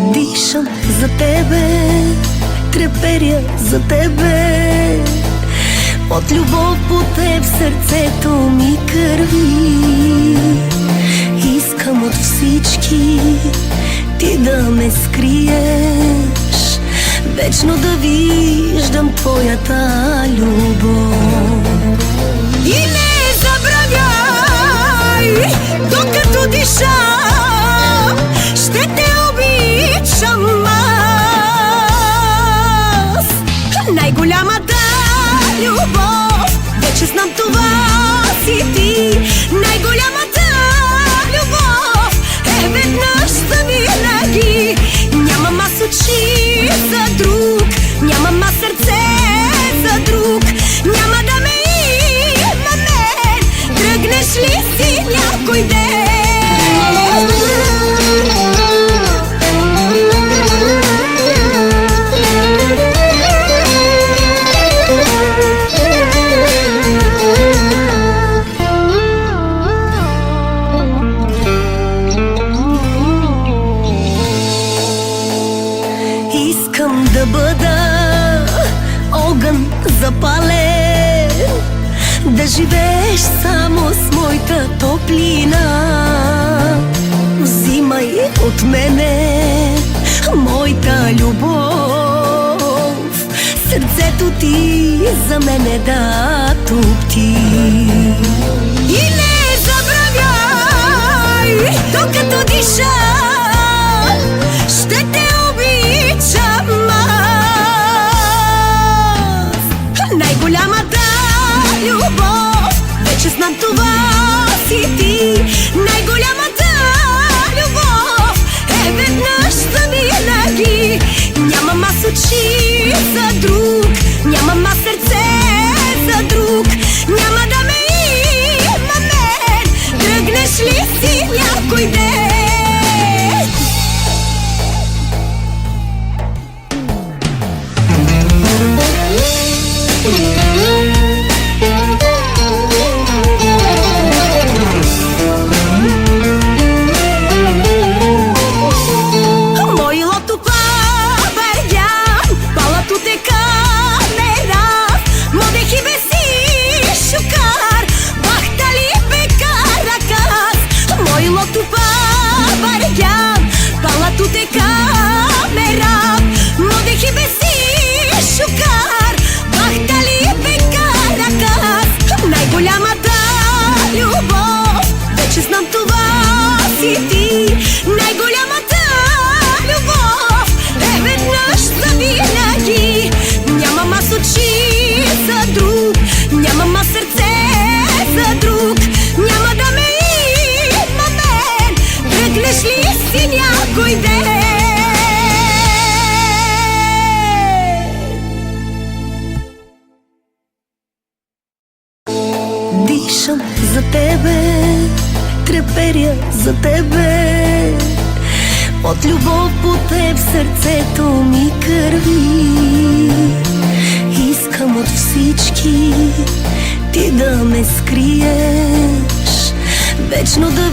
Дишам за тебе, треперя за тебе. От любов по теб сърцето ми кърви. Искам от всички ти да ме скриеш, вечно да виждам твоята любов. И не забравяй, докато дишам, ще те обичам аз. Най-голямата любов, вече знам това си ти. Най-голямата любов е веднъж завинаги. Нямам аз очи за друг, нямам аз сърце за друг. Няма да ме има мен, тръгнеш ли си някой ден. Искам да бъда огън запален, да живееш само с моята топлина. Взимай от мене моята любов, сърцето ти за мене да топти. И не забравяй, докато дишам, ще те обичам аз. Най-голямата любов, вече знам това си ти. Най-голямата любов е веднъж завинаги. Нямам аз очи за друг, нямам аз сърце за друг. Няма да ме има мен, тръгнеш ли си някой ден. Най-голямата любов, вече знам това си ти. Най-голямата любов е веднъж завинаги. Нямам аз очи за друг, нямам аз сърце за друг. Няма да ме има мен, тръгнеш ли си някой ден. Дишам за тебе, треперя за тебе. От любов по теб сърцето ми кърви. Искам от всички ти да ме скриеш, вечно да